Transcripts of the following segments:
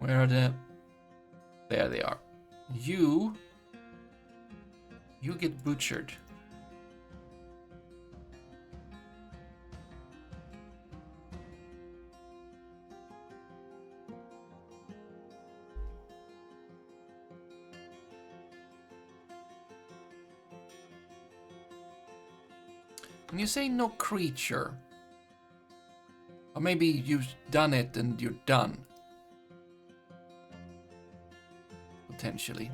Where are the... There they are. You get butchered. When you say no creature, or maybe you've done it and you're done. Potentially.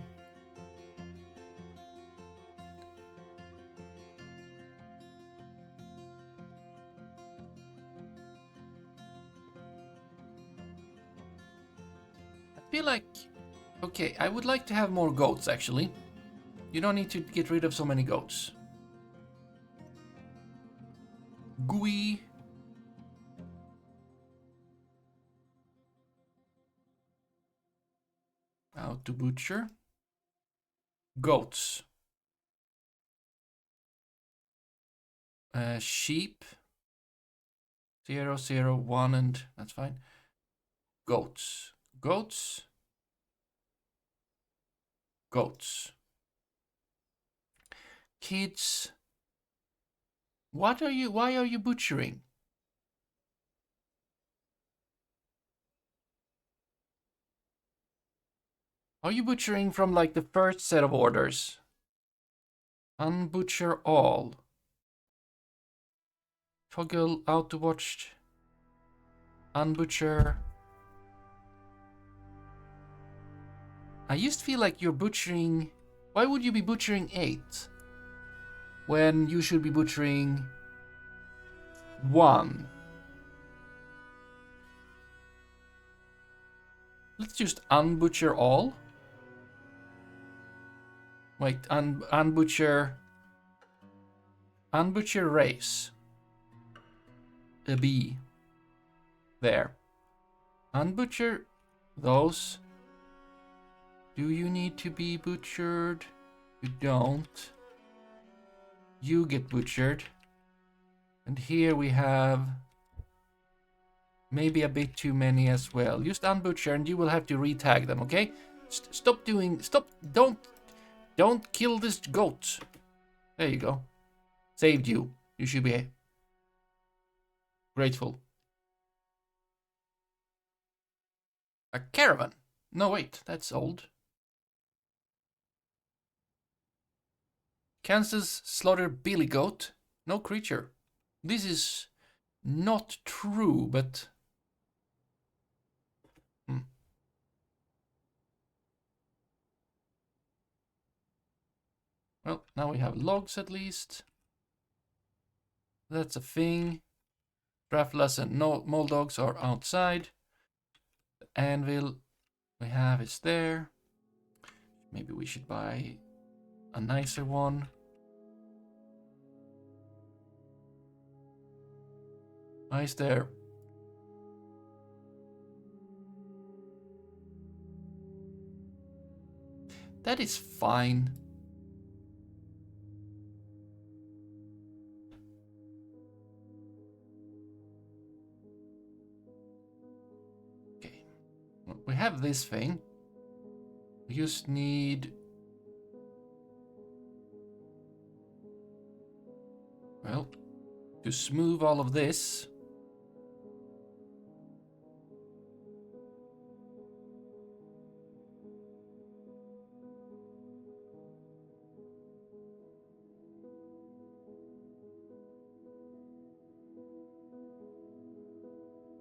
I feel like... Okay, I would like to have more goats, actually. You don't need to get rid of so many goats. Gooey. Out to butcher. Goats. Sheep. 0, 0, 1, and that's fine. Goats. Goats. Goats. Kids. Why are you butchering? Are you butchering from like the first set of orders? Unbutcher all. Toggle out to watch. Unbutcher. I just feel like you're butchering... Why would you be butchering 8? When you should be butchering 1. Let's just unbutcher all. Wait, unbutcher... Unbutcher race. A B. There. Unbutcher those. Do you need to be butchered? You don't. You get butchered. And here we have maybe a bit too many as well. Just unbutcher and you will have to retag them, okay? Stop doing... Stop... Don't kill this goat. There you go. Saved you. You should be grateful. A caravan. No, wait. That's old. Kansas slaughter billy goat. No creature. This is not true, but... Well, now we have logs at least. That's a thing. Draftless and no mole dogs are outside. The anvil we have is there. Maybe we should buy a nicer one. Why is there? That is fine. Okay. We have this thing. We just need... Well, to smooth all of this.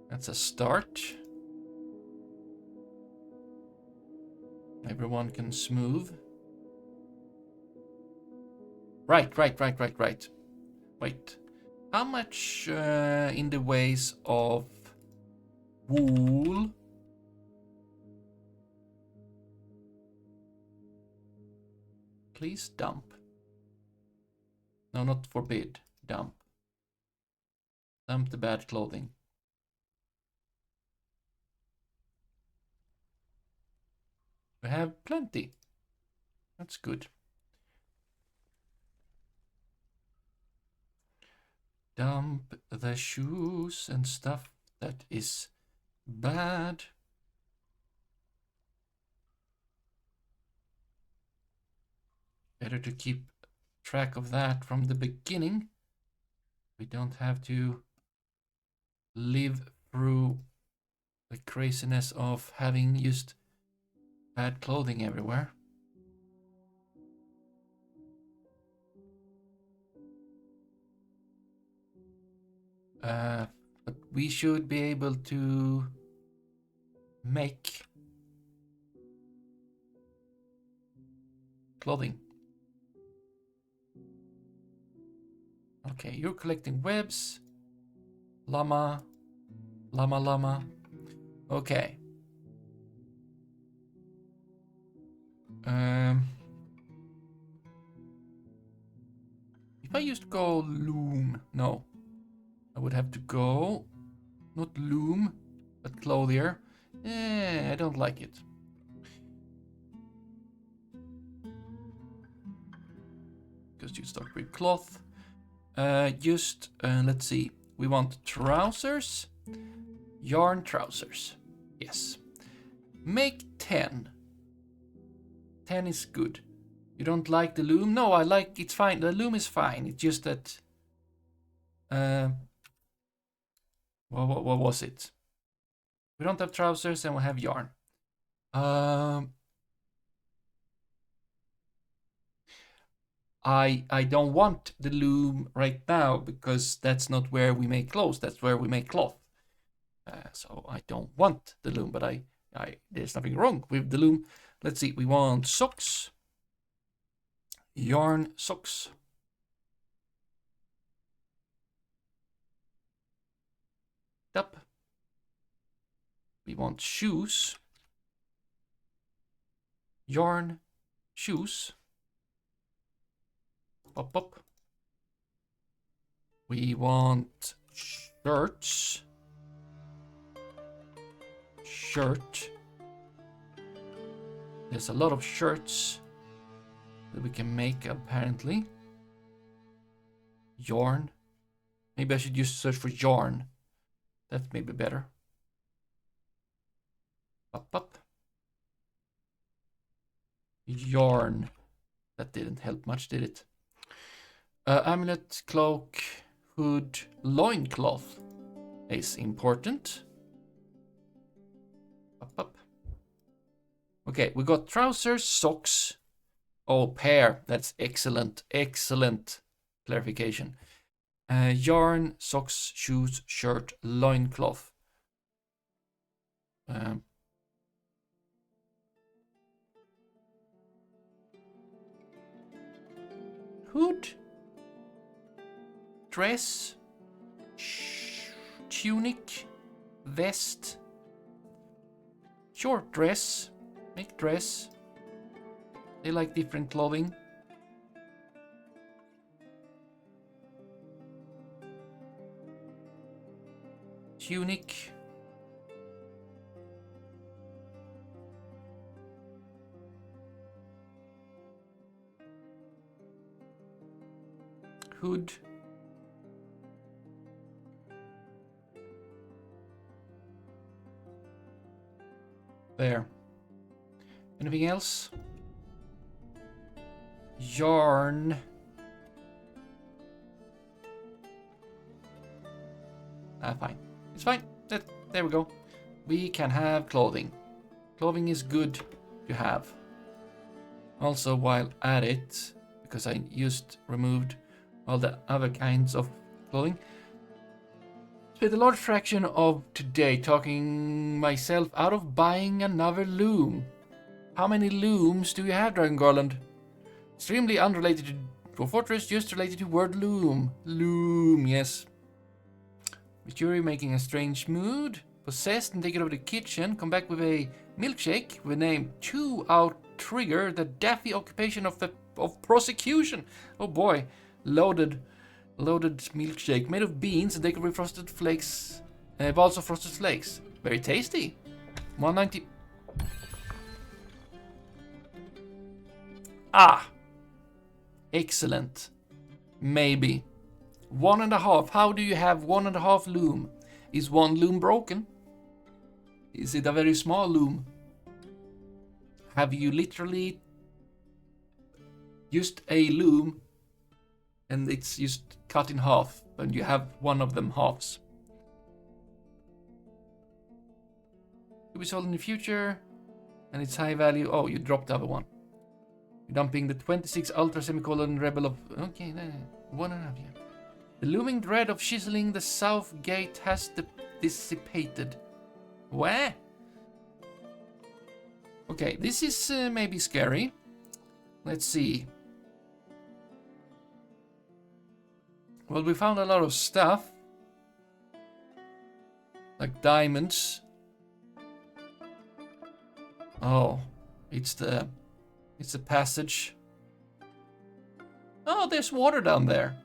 That's a start. Everyone can smooth. Right. Wait. How much in the ways of wool? Please dump. No, not forbid. Dump. Dump the bad clothing. We have plenty. That's good. Dump the shoes and stuff that is bad. Better to keep track of that from the beginning. We don't have to live through the craziness of having just bad clothing everywhere. But we should be able to make clothing. Okay, you're collecting webs. Llama. Okay. If I used to go loom, no. I would have to go, not loom, but clothier. I don't like it. Because you start with cloth. Let's see. We want trousers. Yarn trousers. Yes. Make 10. 10 is good. You don't like the loom? No, I like it's fine. The loom is fine. It's just that what was it? We don't have trousers and we have yarn. I don't want the loom right now because that's not where we make clothes. That's where we make cloth. So I don't want the loom, but I there's nothing wrong with the loom. Let's see. We want socks. Yarn socks. Up. We want shoes. Yarn shoes. Pop up. We want shirts. Shirt. There's a lot of shirts that we can make apparently. Yarn. Maybe I should just search for yarn. That's maybe better. Up. Yarn. That didn't help much, did it? Amulet, cloak, hood, loincloth is important. Up. Okay, we got trousers, socks. Oh, pair. That's excellent. Excellent clarification. Yarn, socks, shoes, shirt, loincloth. Hood. Dress. Tunic. Vest. Short dress. Make dress. They like different clothing. Tunic. Hood. There. Anything else? Yarn. Fine. It's fine. There we go. We can have clothing. Clothing is good to have. Also, while at it, because I just removed all the other kinds of clothing, spent a large fraction of today talking myself out of buying another loom. How many looms do you have, Dragon Garland? Extremely unrelated to Dwarf Fortress, just related to word loom. Loom, yes. Miss Yuri making a strange mood. Possessed and taken over the kitchen. Come back with a milkshake with name 2-out trigger the daffy occupation of prosecution. Oh boy. Loaded milkshake made of beans and decorated with frosted flakes. Balls of frosted flakes. Very tasty. 190. Ah. Excellent. Maybe. 1.5. How do you have 1.5 loom? Is one loom broken? Is it a very small loom? Have you literally just a loom, and it's just cut in half, and you have one of them halves. To be sold in the future, and it's high value. Oh, you dropped the other one. You're dumping the 26 Ultra Semicolon Rebel of... Okay, 1.5 years. The looming dread of chiseling the south gate has dissipated. Where? Okay, this is maybe scary. Let's see. Well, we found a lot of stuff. Like diamonds. Oh, it's the passage. Oh, there's water down there.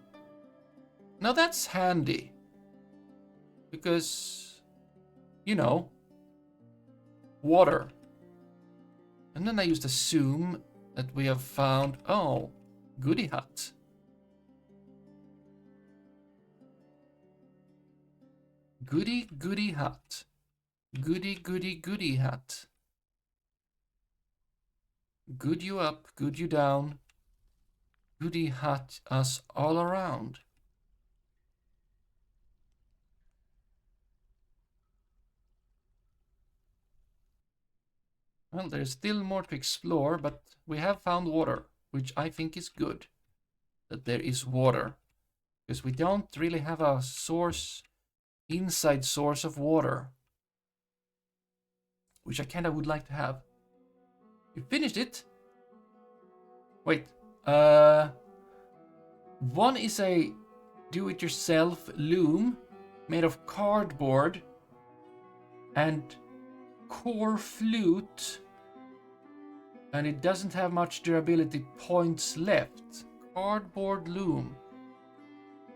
Now that's handy. Because, you know, water. And then I just assume that we have found, oh, goody hut. Goody hut. Goody hut. Good you up, good you down. Goody hut us all around. Well, there's still more to explore, but we have found water, which I think is good. That there is water. Because we don't really have a source, inside source of water. Which I kinda would like to have. You finished it? Wait. One is a do-it-yourself loom made of cardboard and core flute, and it doesn't have much durability points left. Cardboard loom.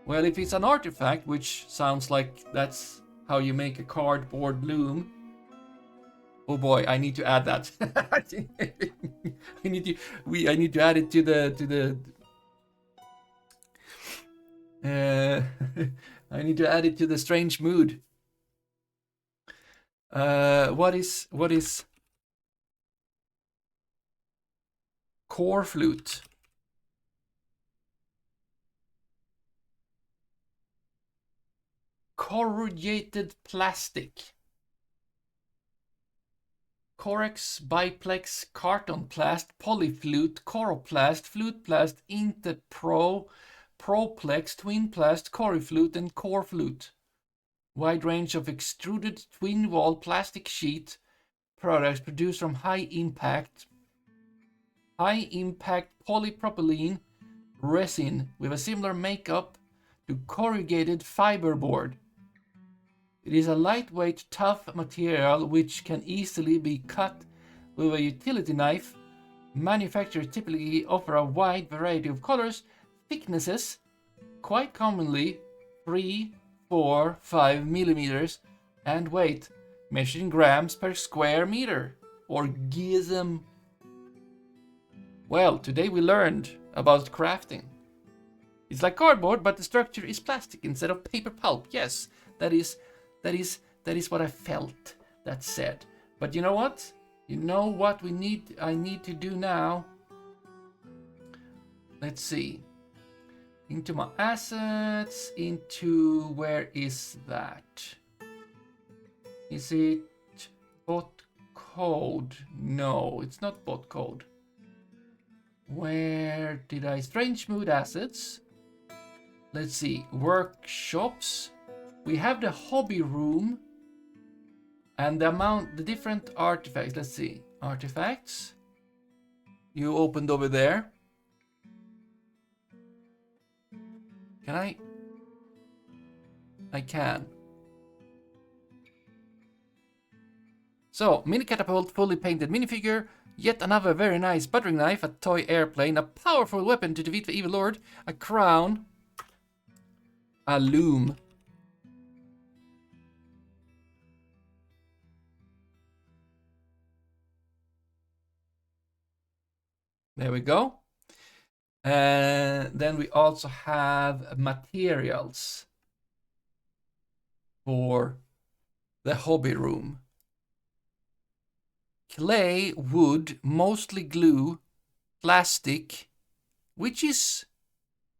Well, if it's an artifact, which sounds like that's how you make a cardboard loom. Oh boy, I need to add that. I need to add it to the I need to add it to the strange mood. What is core flute? Corrugated plastic. Corex, biplex, carton plast, polyflute, coroplast, fluteplast, interpro, proplex, twinplast, coriflute, and core flute. Wide range of extruded twin wall plastic sheet products produced from high impact polypropylene resin with a similar makeup to corrugated fiberboard. It is a lightweight, tough material which can easily be cut with a utility knife. Manufacturers typically offer a wide variety of colors, thicknesses, quite commonly 3, 4, 5 millimeters, and weight, measured in grams per square meter, or GSM. Well, today we learned about crafting. It's like cardboard, but the structure is plastic instead of paper pulp. Yes, that is what I felt that said. But you know what? You know what I need to do now? Let's see. Into my assets, into where is that? Is it bot code? No, it's not bot code. Where did I? Strange mood assets. Let's see. Workshops. We have the hobby room and the different artifacts. Let's see. Artifacts. You opened over there. Can I? I can. So, mini catapult, fully painted minifigure, yet another very nice buttering knife, a toy airplane, a powerful weapon to defeat the evil lord, a crown, a loom. There we go. And then we also have materials for the hobby room. Clay, wood, mostly glue, plastic, Which is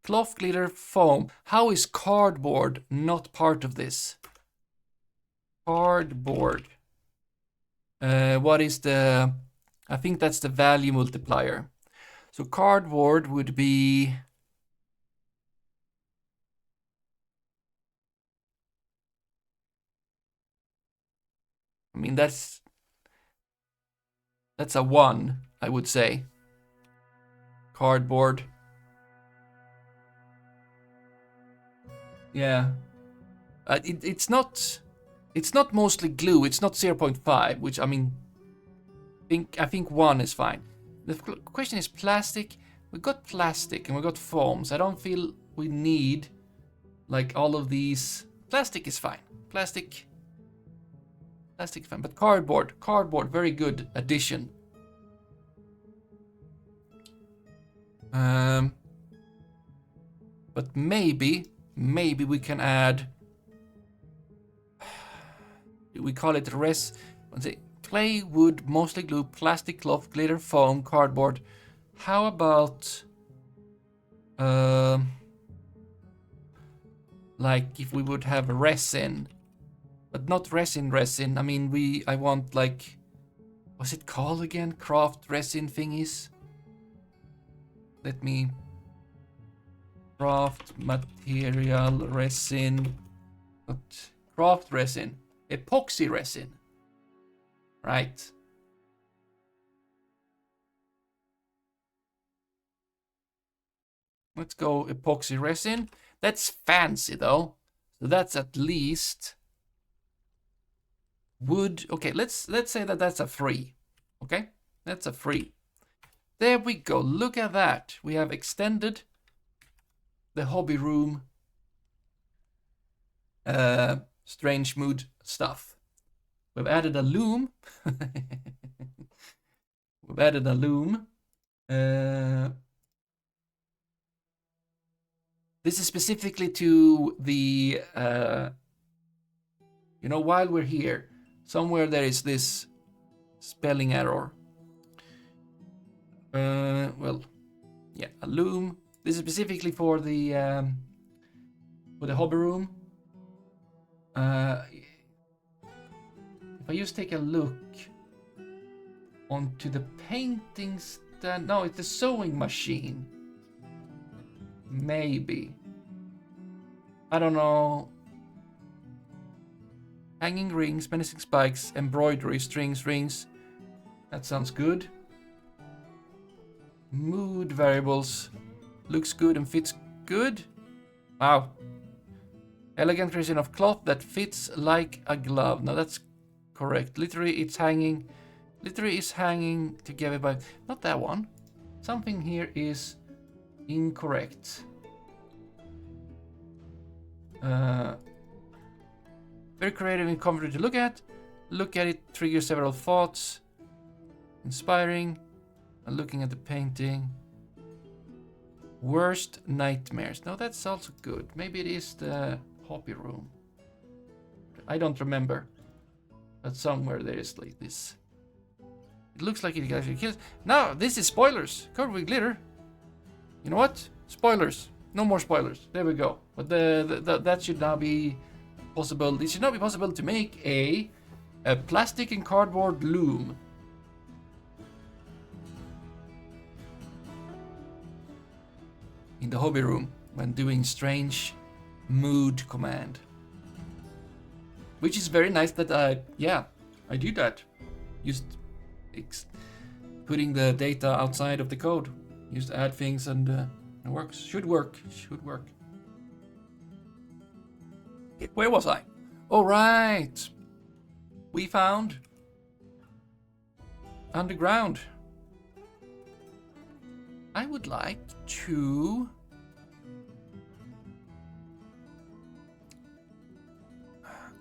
cloth, glitter, foam. How is cardboard not part of this? Cardboard. What is the... I think that's the value multiplier. So cardboard would be... I mean, that's a 1, I would say. Cardboard. Yeah. It's not mostly glue. It's not 0.5, which, I mean, I think 1 is fine. The question is plastic. We got plastic and we got foams. I don't feel we need like all of these. Plastic is fine. Plastic is fine. But cardboard, very good addition. But maybe we can add. We call it clay, wood, mostly glue, plastic, cloth, glitter, foam, cardboard. How about like if we would have resin, but not resin. I mean, I want like, what's it called again? Craft resin thingies. Let me craft material resin. What? Craft resin. Epoxy resin. Right. Let's go epoxy resin. That's fancy though. So that's at least wood. Okay, let's say that that's a 3. Okay? That's a 3. There we go. Look at that. We have extended the hobby room strange mood stuff. We've added a loom. We've added a loom. This is specifically to the, while we're here, somewhere there is this spelling error. Well, yeah, a loom. This is specifically for the hobby room. If I just take a look onto the painting stand. No, it's the sewing machine. Maybe. I don't know. Hanging rings, menacing spikes, embroidery, strings, rings. That sounds good. Mood variables. Looks good and fits good. Wow. Elegant resin of cloth that fits like a glove. Now that's correct. Literally it's hanging. Literally is hanging together by... Not that one. Something here is incorrect. Very creative and comfortable to look at. Look at it triggers several thoughts. Inspiring. Looking at the painting. Worst nightmares. No, that's also good. Maybe it is the hobby room. I don't remember. But somewhere there is like this. It looks like it actually kills. No, this is spoilers. Covered with glitter. You know what? Spoilers. No more spoilers. There we go. But that should now be possible. It should now be possible to make a plastic and cardboard loom. In the hobby room when doing strange mood command. Which is very nice that I do that. Just putting the data outside of the code. Just add things and it works. Should work. Where was I? All right. We found underground. I would like to...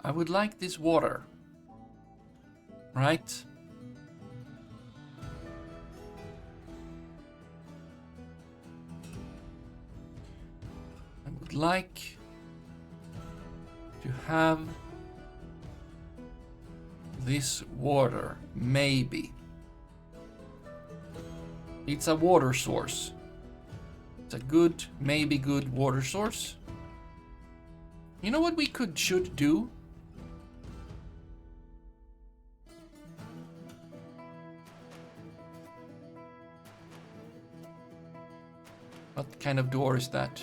I would like this water. Right? I would like to have this water, maybe. It's a water source. It's a good, maybe good water source. You know what we should do? What kind of door is that?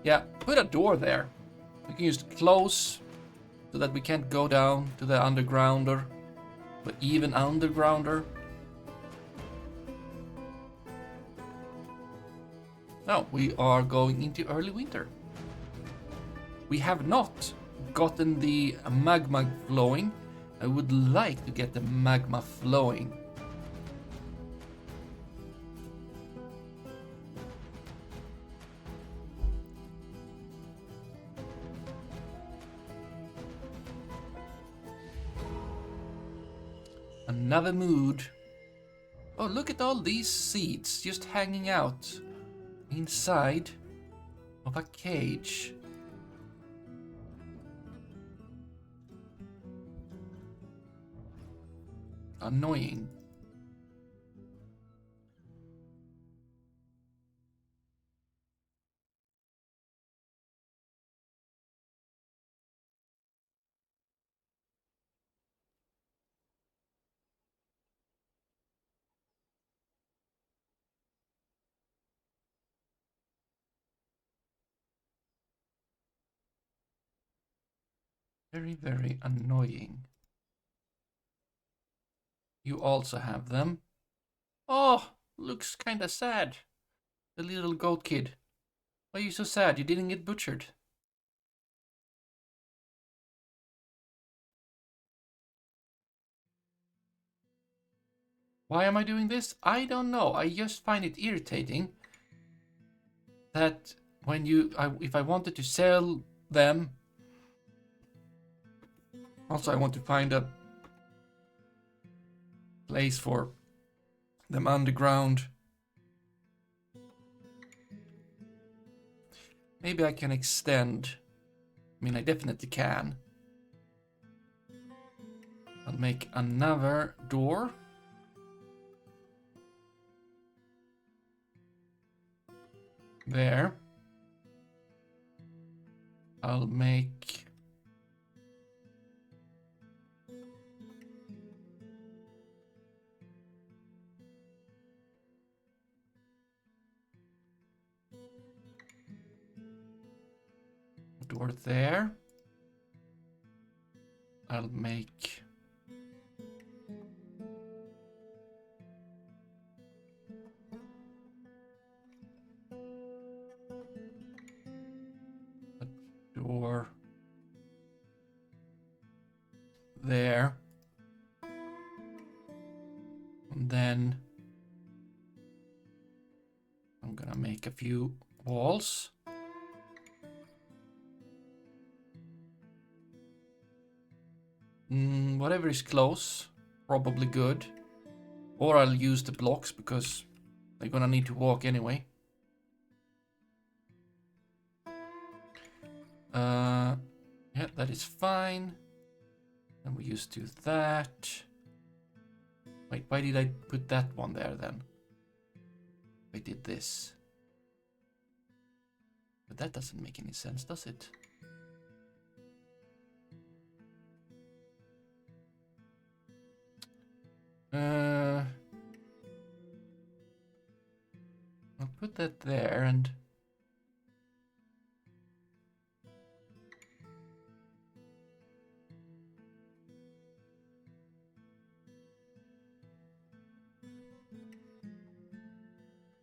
Yeah, put a door there. We can use close so that we can't go down to the undergrounder, but even undergrounder. Now we are going into early winter. We have not gotten the magma flowing. I would like to get the magma flowing. Another mood. Oh, look at all these seeds just hanging out inside of a cage. Annoying. Very, very annoying. You also have them. Oh, looks kinda sad. The little goat kid. Why are you so sad? You didn't get butchered. Why am I doing this? I don't know. I just find it irritating that when if I wanted to sell them, also I want to find a place for them underground. Maybe I can extend. I mean, I definitely can. I'll make another door. There. I'll make a door there. I'll make a door there. And then I'm gonna make a few walls. Whatever is close, probably good. Or I'll use the blocks because they're gonna need to walk anyway. Yeah, that is fine. And we just do that. Wait, why did I put that one there then? I did this. But that doesn't make any sense, does it? I'll put that there and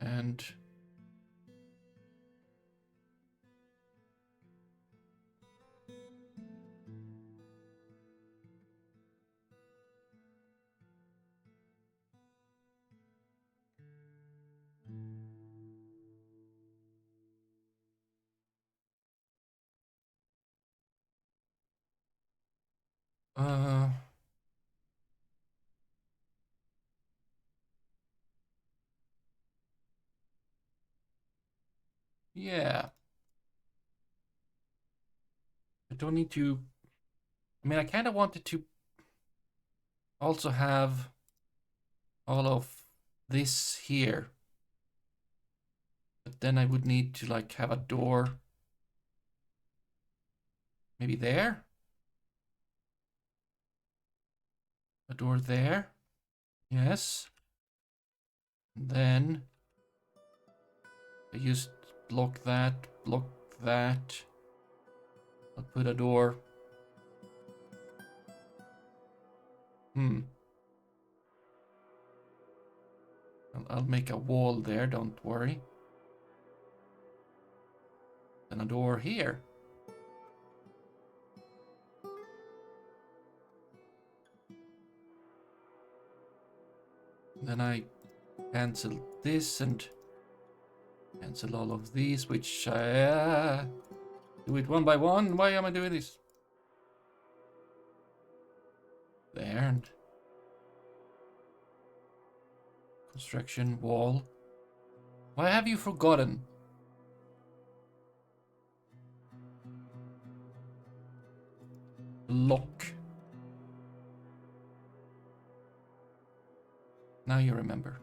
and yeah. I don't need to. I mean, I kind of wanted to also have all of this here. But then I would need to like have a door. Maybe there? A door there? Yes. Then I just block that, block that. I'll put a door. I'll make a wall there, don't worry. Then a door here. Then I cancel this and cancel all of these, which I do it one by one. Why am I doing this? There, and construction wall. Why have you forgotten? Lock. Now you remember.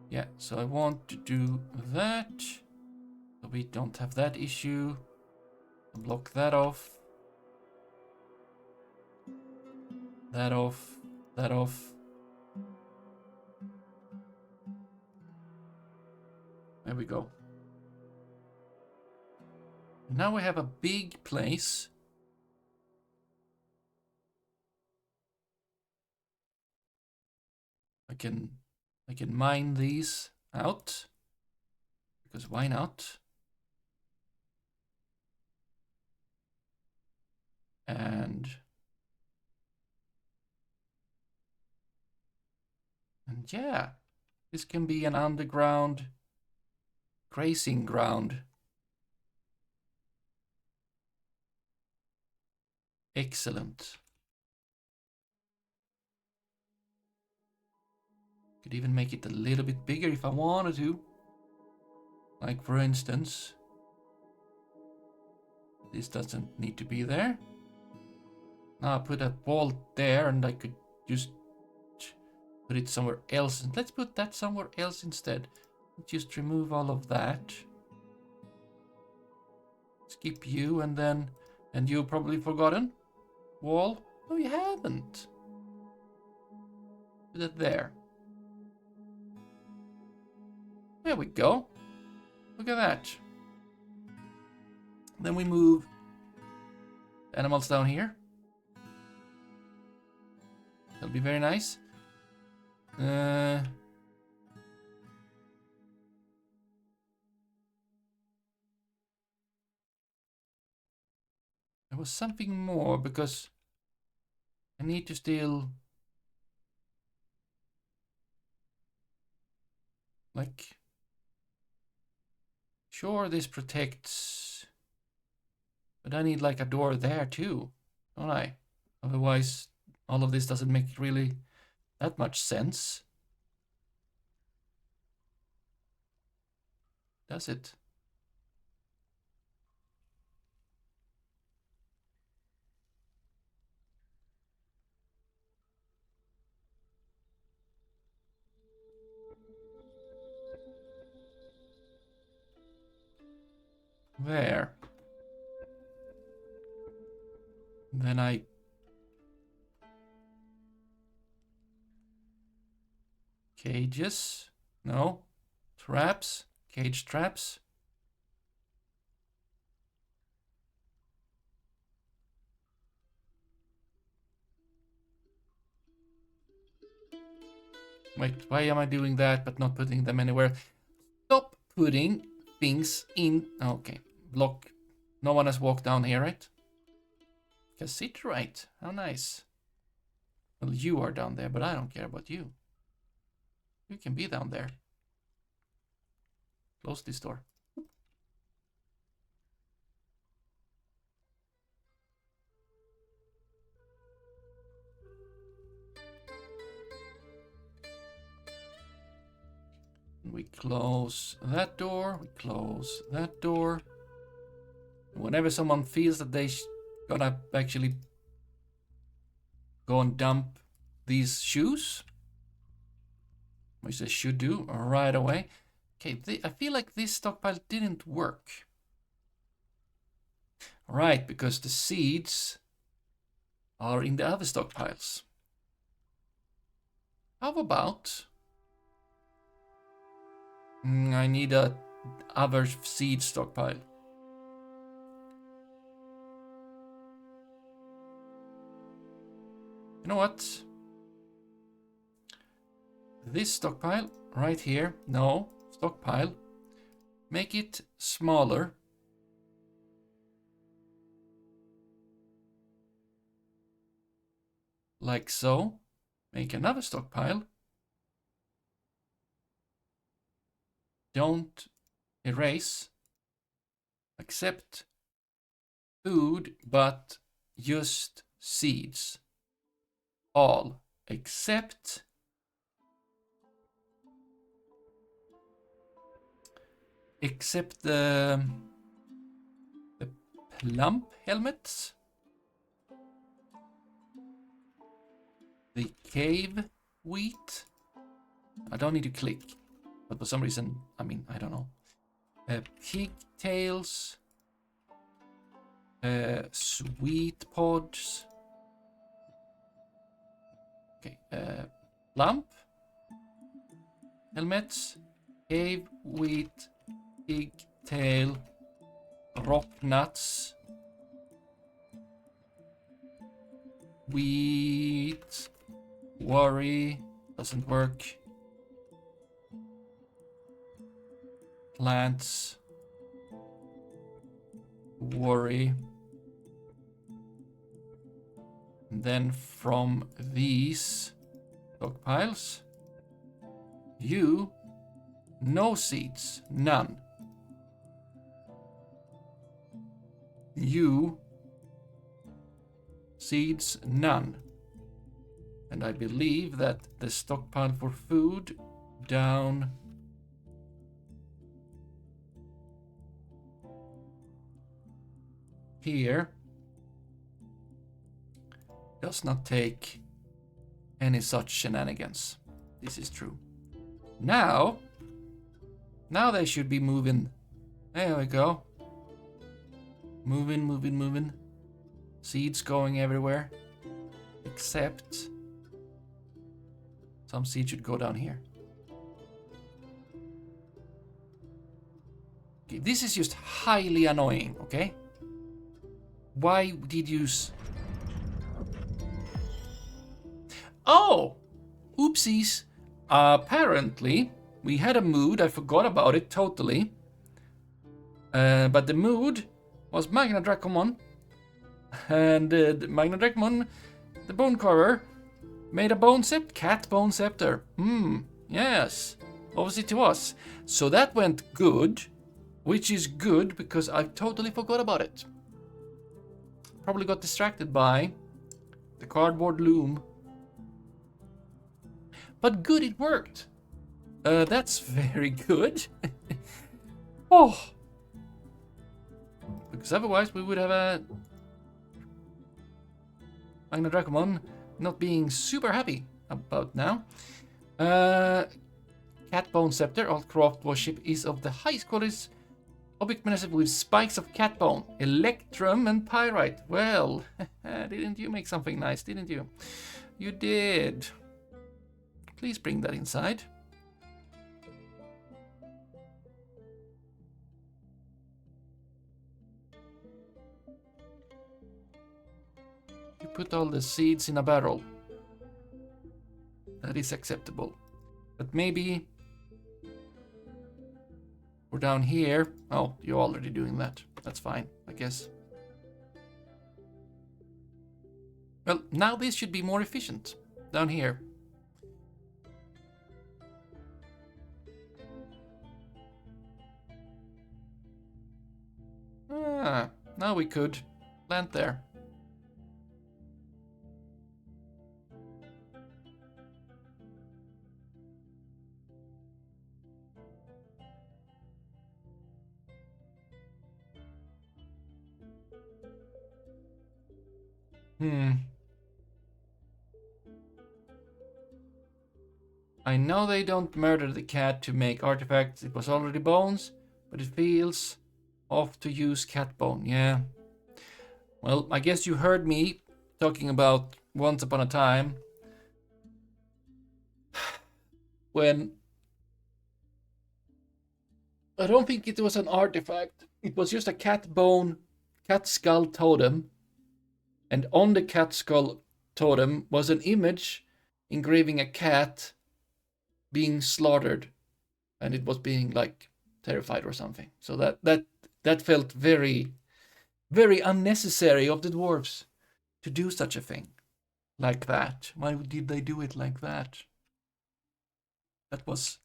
Yeah, so I want to do that. So we don't have that issue. I'll block that off. That off. That off. There we go. Now we have a big place. I can mine these out. Because why not? And yeah, this can be an underground grazing ground. Excellent. Could even make it a little bit bigger if I wanted to. Like for instance, this doesn't need to be there. Now I put a wall there and I could just put it somewhere else. And let's put that somewhere else instead. Just remove all of that. Skip you and then, and you've probably forgotten. Wall? No, you haven't. Put it there. There we go. Look at that. Then we move animals down here. That'll be very nice. There was something more because I need to still like sure this protects, but I need like a door there too, don't I? Otherwise all of this doesn't make really that much sense. Does it? There. Then I cages. No. Traps. Cage traps. Wait, why am I doing that but not putting them anywhere? Stop putting things in. Okay. Block. No one has walked down here, right? Can sit right. How nice. Well, you are down there, but I don't care about you. You can be down there. Close this door. We close that door. We close that door. Whenever someone feels that they gonna actually go and dump these shoes, which they should do right away, Okay, I feel like this stockpile didn't work. Right, because the seeds are in the other stockpiles. How about... I need a other seed stockpile. You know what? This stockpile right here. No, stockpile. Make it smaller. Like so. Make another stockpile. Don't erase. Accept food, but just seeds. All except the plump helmets, the cave wheat. I don't need to click, but for some reason, I mean, I don't know. Pigtails, sweet pods. Okay, plump helmets, cave wheat, pigtail, rock nuts, wheat, worry, doesn't work, plants, worry. And then from these stockpiles, you, no seeds, none. You, seeds, none. And I believe that the stockpile for food down here does not take any such shenanigans. This is true. Now they should be moving. There we go. Moving. Seeds going everywhere. Except some seeds should go down here. Okay, this is just highly annoying, okay? Why did you... Oh! Oopsies. Apparently, we had a mood. I forgot about it totally. But the mood was Magna Dracomon. And Magna Dracomon, the bone carver, made a cat bone scepter. Yes. Obviously to us. So that went good. Which is good because I totally forgot about it. Probably got distracted by the cardboard loom. But good, it worked. That's very good. Oh. Because otherwise we would have a Magna Dracomon not being super happy about now. Cat bone scepter, alt craft warship is of the highest quality object manufactured with spikes of cat bone, electrum and pyrite. Well, didn't you make something nice, didn't you? You did. Please bring that inside. You put all the seeds in a barrel. That is acceptable. But maybe we're down here. Oh, you're already doing that. That's fine, I guess. Well, now this should be more efficient. Down here. Ah, now we could plant there. I know they don't murder the cat to make artifacts. It was already bones, but it feels off to use cat bone. Yeah. Well, I guess you heard me talking about once upon a time when I don't think it was an artifact. It was just a cat bone, cat skull totem. And on the cat skull totem was an image engraving a cat being slaughtered. And it was being like terrified or something. So that felt very, very unnecessary of the dwarves to do such a thing like that. Why did they do it like that? That was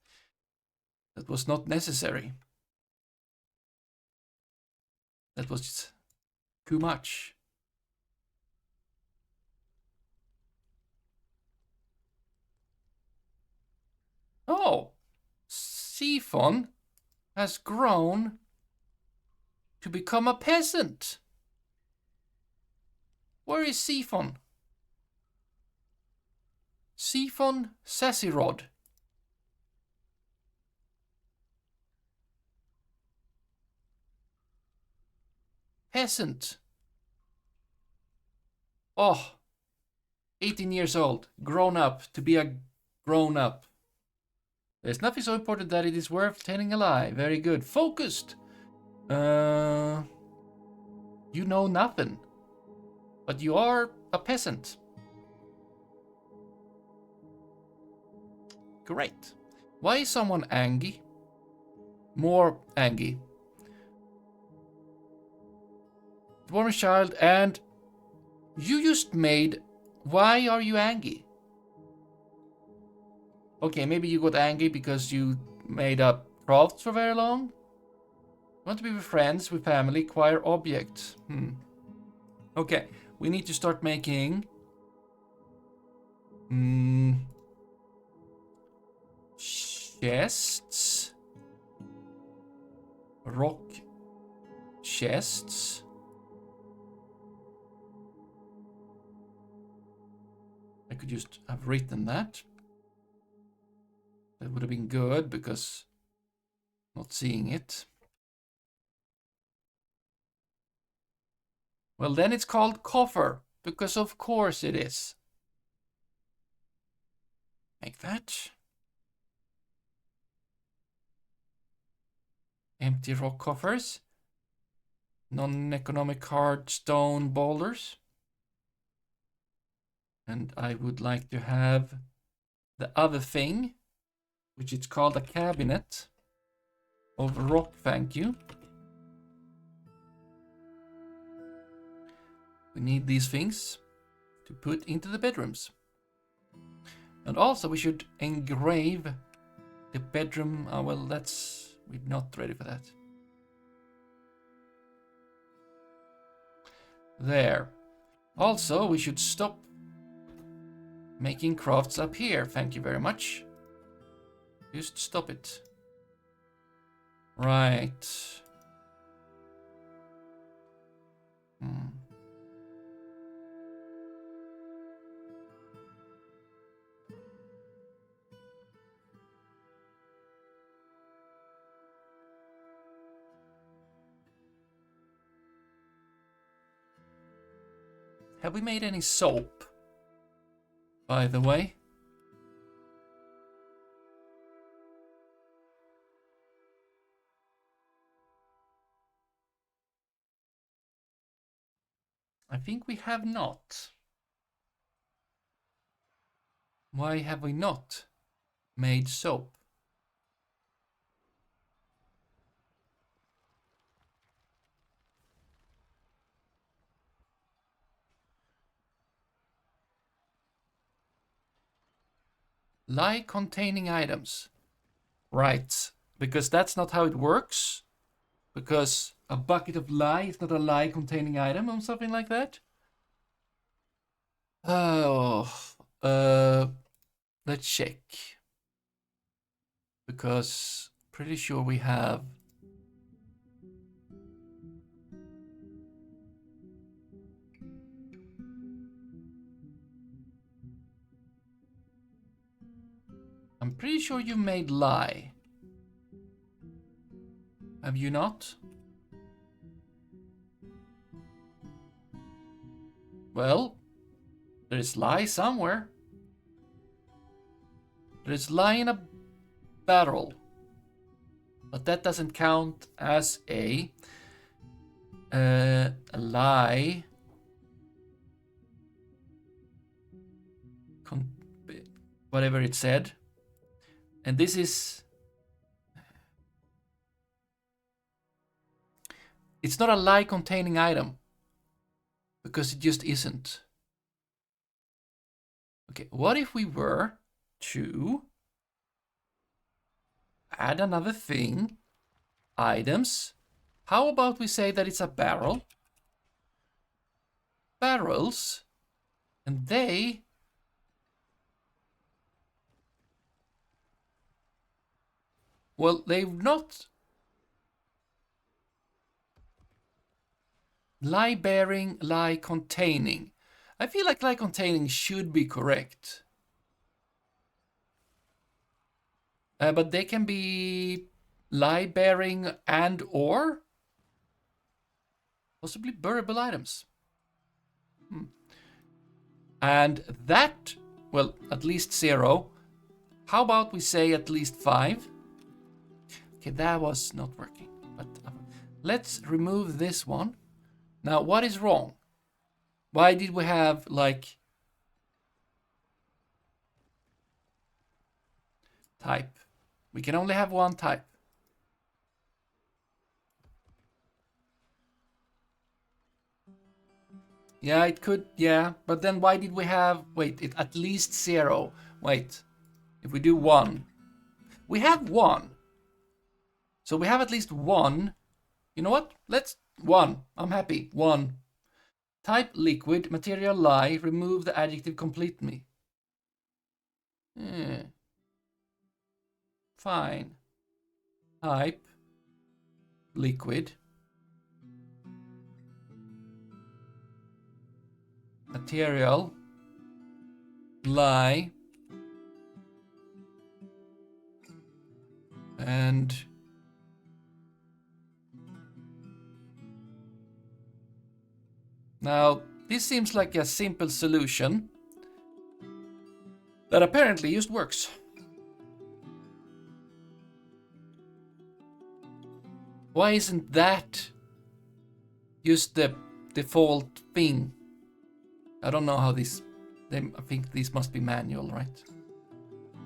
not necessary. That was too much. Oh, Siphon has grown to become a peasant. Where is Siphon? Siphon Sassyrod. Peasant. Oh, 18 years old. Grown up. To be a grown up. There's nothing so important that it is worth telling a lie. Very good. Focused. You know nothing. But you are a peasant. Great. Why is someone angry? More angry. Dwarven child, and you just made... Why are you angry? Okay, maybe you got angry because you made up crafts for very long? Want to be with friends, with family, acquire objects. Okay, we need to start making... chests. Rock chests. I could just have written that. That would have been good because not seeing it. Well, then it's called coffer because of course it is. Make that. Empty rock coffers. Non-economic hard stone boulders. And I would like to have the other thing, which is called a cabinet of rock, thank you. We need these things to put into the bedrooms. And also we should engrave the bedroom. Oh, well, we're not ready for that. There. Also, we should stop making crafts up here. Thank you very much. Just stop it. Right. Have we made any soap, by the way? I think we have not. Why have we not made soap? Lye containing items. Right, because that's not how it works. Because a bucket of lye is not a lye containing item or something like that. Oh, let's check. Because pretty sure we have. I'm Pretty sure you made lie. Have you not? Well, there's lie somewhere. There's lie in a barrel. But that doesn't count as a lie. Whatever it said. And this is... It's not a lie containing item. Because it just isn't. Okay, what if we were to add another thing? Items. How about we say that it's a barrel? Barrels. And they... Well, they've not... Lie bearing, lie containing. I feel like lie containing should be correct. But they can be lie bearing and or possibly bearable items. And that, well, at least 0. How about we say at least 5? Okay, that was not working. But let's remove this one. Now, what is wrong? Why did we have, like, type? We can only have one type. Yeah, it could, yeah. But then why did we have, wait, it at least 0. Wait, if we do 1. We have 1. So we have at least 1. You know what? Let's 1. I'm happy. 1. Type liquid, material lie, remove the adjective complete me. Fine. Type liquid. Material lie. And now, this seems like a simple solution that apparently just works. Why isn't that just the default thing? I don't know how this... I think this must be manual, right?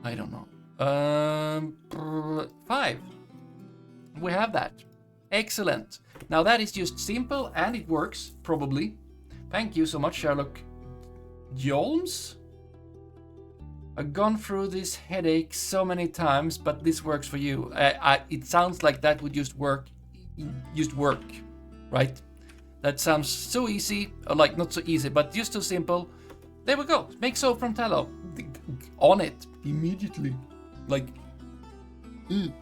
I don't know. 5. We have that. Excellent. Now that is just simple and it works, probably. Thank you so much, Sherlock Holmes. I've gone through this headache so many times, but this works for you. It sounds like that would just work, right? That sounds so easy, or like not so easy, but just so simple. There we go. Make soap from tallow. On it immediately. Like, ooh.